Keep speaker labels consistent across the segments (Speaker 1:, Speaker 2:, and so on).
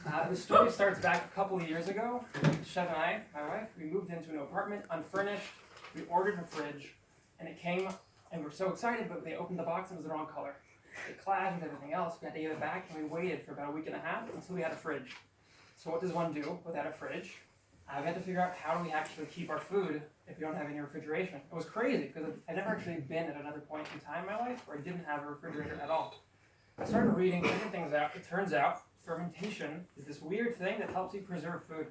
Speaker 1: The story starts back a couple of years ago. Chef and I, my wife, we moved into an apartment, unfurnished. We ordered a fridge, and it came, and we were so excited, but they opened the box and it was the wrong color. It clashed with everything else. We had to give it back, and we waited for about a week and a half until we had a fridge. So what does one do without a fridge? We had to figure out how do we actually keep our food if we don't have any refrigeration. It was crazy, because I'd never actually been at another point in time in my life where I didn't have a refrigerator at all. I started reading, figuring things out. It turns out fermentation is this weird thing that helps you preserve food.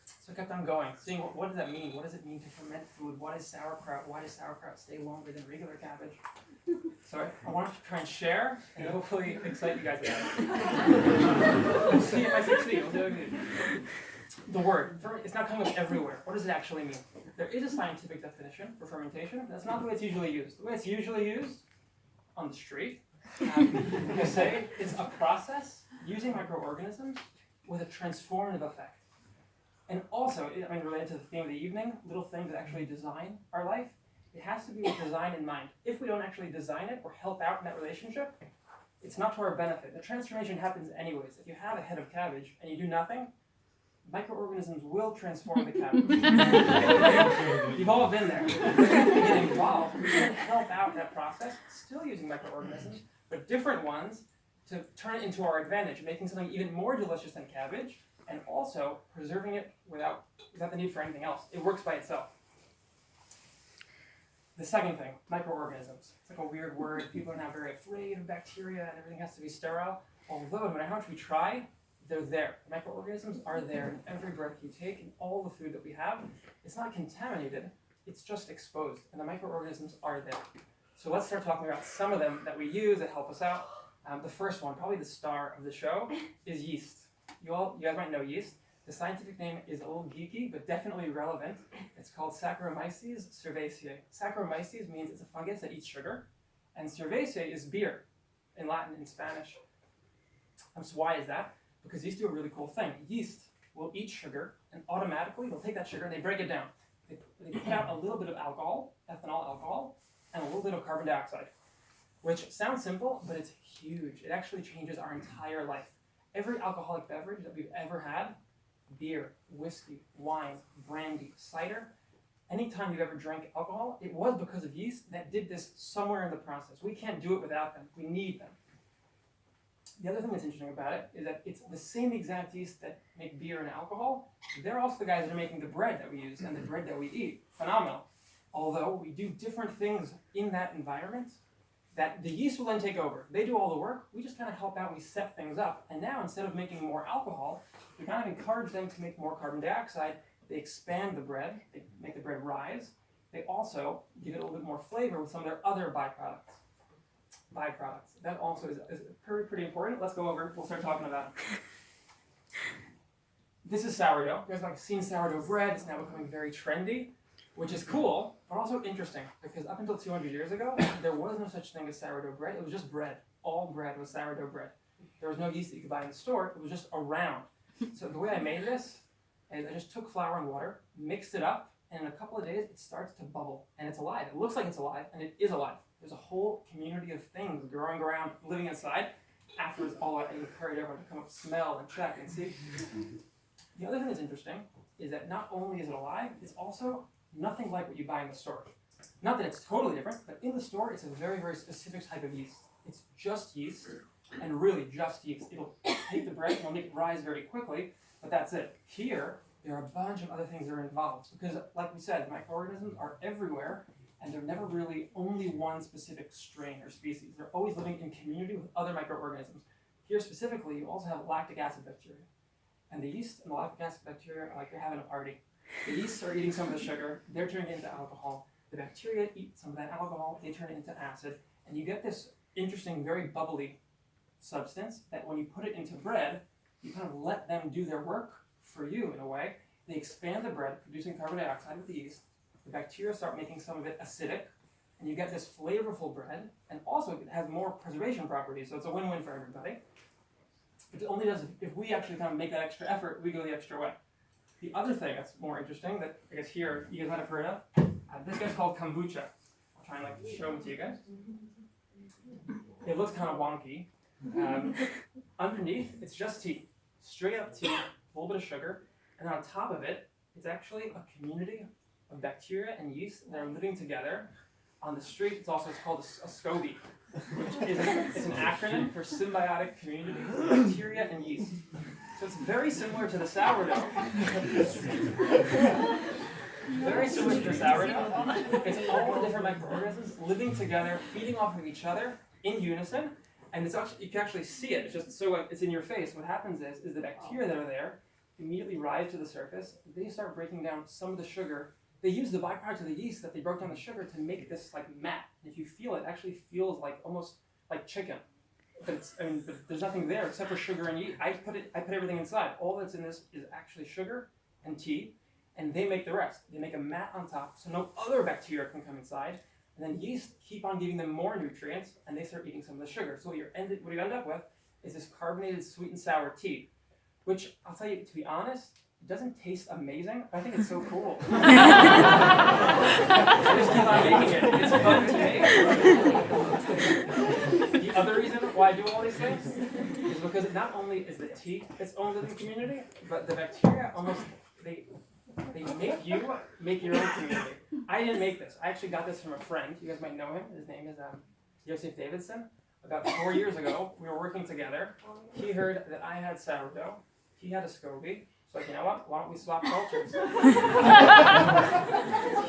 Speaker 1: So I kept on going, seeing what does that mean? What does it mean to ferment food? What is sauerkraut? Why does sauerkraut stay longer than regular cabbage? So I wanted to try and share and hopefully excite you guys about it. We'll see if I succeed. The word, it's not coming up everywhere. What does it actually mean? There is a scientific definition for fermentation. That's not the way it's usually used. The way it's usually used on the street, they say it's a process using microorganisms with a transformative effect. And also, related to the theme of the evening, little things that actually design our life, it has to be with design in mind. If we don't actually design it or help out in that relationship, it's not to our benefit. The transformation happens anyways. If you have a head of cabbage and you do nothing, microorganisms will transform the cabbage. You've all been there. We get involved. We can help out that process, still using microorganisms, but different ones to turn it into our advantage, making something even more delicious than cabbage, and also preserving it without the need for anything else. It works by itself. The second thing, microorganisms. It's like a weird word. People are now very afraid of bacteria and everything has to be sterile. Although, no matter how much we try, they're there. Microorganisms are there in every breath you take, in all the food that we have. It's not contaminated, it's just exposed, and the microorganisms are there. So let's start talking about some of them that we use that help us out. The first one, probably the star of the show, is yeast. You guys might know yeast. The scientific name is a little geeky, but definitely relevant. It's called Saccharomyces cerevisiae. Saccharomyces means it's a fungus that eats sugar, and cerevisiae is beer in Latin and Spanish. So why is that? Because yeast do a really cool thing. Yeast will eat sugar, and automatically they'll take that sugar and they break it down. They put out a little bit of alcohol, ethanol alcohol, and a little bit of carbon dioxide, which sounds simple, but it's huge. It actually changes our entire life. Every alcoholic beverage that we've ever had, beer, whiskey, wine, brandy, cider, anytime you've ever drank alcohol, it was because of yeast that did this somewhere in the process. We can't do it without them. We need them. The other thing that's interesting about it is that it's the same exact yeast that make beer and alcohol. They're also the guys that are making the bread that we use and the bread that we eat. Phenomenal. Although we do different things in that environment, that the yeast will then take over. They do all the work. We just kind of help out. We set things up. And now instead of making more alcohol, we kind of encourage them to make more carbon dioxide. They expand the bread. They make the bread rise. They also give it a little bit more flavor with some of their other byproducts. That also is pretty important. Let's go over. We'll start talking about it. This is sourdough. You guys might have seen sourdough bread. It's now becoming very trendy, which is cool, but also interesting, because up until 200 years ago, there was no such thing as sourdough bread. It was just bread. All bread was sourdough bread. There was no yeast that you could buy in the store. It was just around. So the way I made this is I just took flour and water, mixed it up, and in a couple of days, it starts to bubble, and it's alive. It looks like it's alive, and it is alive. There's a whole community of things growing around, living inside. Afterwards, I encourage everyone to come up, smell, and check, and see. The other thing that's interesting is that not only is it alive, it's also nothing like what you buy in the store. Not that it's totally different, but in the store, it's a very, very specific type of yeast. It's just yeast, and really just yeast. It'll take the bread and it'll make it rise very quickly, but that's it. Here, there are a bunch of other things that are involved, because like we said, microorganisms are everywhere, and they're never really only one specific strain or species. They're always living in community with other microorganisms. Here specifically, you also have lactic acid bacteria. And the yeast and the lactic acid bacteria are like you're having a party. The yeasts are eating some of the sugar, they're turning it into alcohol. The bacteria eat some of that alcohol, they turn it into acid, and you get this interesting, very bubbly substance that when you put it into bread, you kind of let them do their work for you in a way. They expand the bread, producing carbon dioxide with the yeast. The bacteria start making some of it acidic, and you get this flavorful bread, and also it has more preservation properties, so it's a win-win for everybody. It only does if we actually kind of make that extra effort, we go the extra way. The other thing that's more interesting that I guess here you guys might have heard of, this guy's called Kombucha. I'll try and show it to you guys. It looks kind of wonky. Underneath, it's just tea. straight up tea, a little bit of sugar, and on top of it, it's actually a community of bacteria and yeast that are living together. On the street, it's called a SCOBY, which is an acronym for Symbiotic Community of Bacteria and Yeast. So it's very similar to the sourdough. Very similar to the sourdough. It's all the different microorganisms living together, feeding off of each other in unison, and it's actually, you can actually see it. It's just so it's in your face. What happens is the bacteria that are there immediately rise to the surface. They start breaking down some of the sugar. They use the byproduct of the yeast that they broke down the sugar to make this like mat. And if you feel it, actually feels like almost like chicken. But there's nothing there except for sugar and yeast. I put everything inside. All that's in this is actually sugar and tea, and they make the rest. They make a mat on top so no other bacteria can come inside. And then yeast keep on giving them more nutrients, and they start eating some of the sugar. So what you end up with is this carbonated sweet and sour tea, which I'll tell you, to be honest, it doesn't taste amazing, but I think it's so cool. I just keep on making it. It's fun to make. The other reason why I do all these things is because not only is the tea its own living community, but the bacteria almost, they make you make your own community. I didn't make this. I actually got this from a friend. You guys might know him. His name is Yosef Davidson. About 4 years ago, we were working together. He heard that I had sourdough. He had a SCOBY. So like, you know what? Why don't we swap cultures? He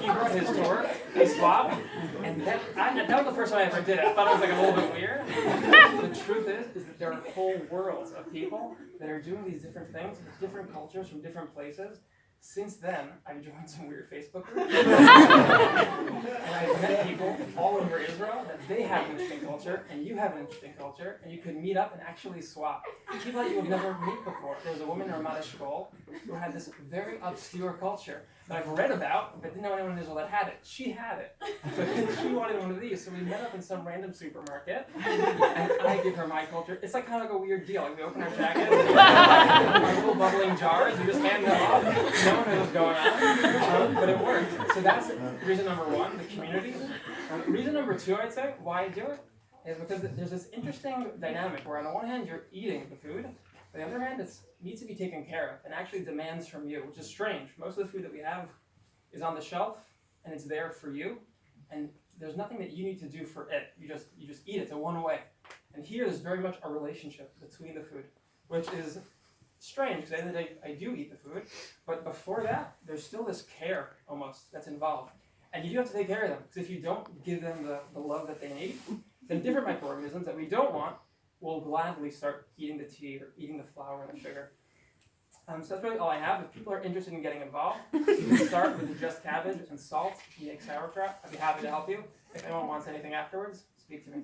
Speaker 1: brought his to work. They swapped. And that was the first time I ever did it. I thought it was like a little bit weird. The truth is that there are whole worlds of people that are doing these different things with different cultures from different places. Since then, I've joined some weird Facebook groups. And I've met people all over Israel that they have an interesting culture, and you have an interesting culture, and you could meet up and actually swap. People that you would never meet before. There was a woman in Ramat Eshkol who had this very obscure culture that I've read about, but didn't know anyone in Israel that had it. She had it. So she wanted one of these, so we met up in some random supermarket, and I give her my culture. It's like kind of like a weird deal. Like we open our jackets, our little bubbling jars, we just hand them off. No one knows what's going on, but it works. So that's reason number one, the community. Reason number two, I'd say, why I do it, is because there's this interesting dynamic where on the one hand, you're eating the food, on the other hand, it needs to be taken care of and actually demands from you, which is strange. Most of the food that we have is on the shelf, and it's there for you, and there's nothing that you need to do for it. You just eat it. It's a one-way. And here, there's very much a relationship between the food, which is strange, because at the end of the day, I do eat the food, but before that, there's still this care, almost, that's involved. And you do have to take care of them, because if you don't give them the love that they need, then different microorganisms that we don't want will gladly start eating the tea or eating the flour and the sugar. So that's really all I have. If people are interested in getting involved, you can start with just cabbage and salt and make sauerkraut. I'd be happy to help you. If anyone wants anything afterwards, speak to me.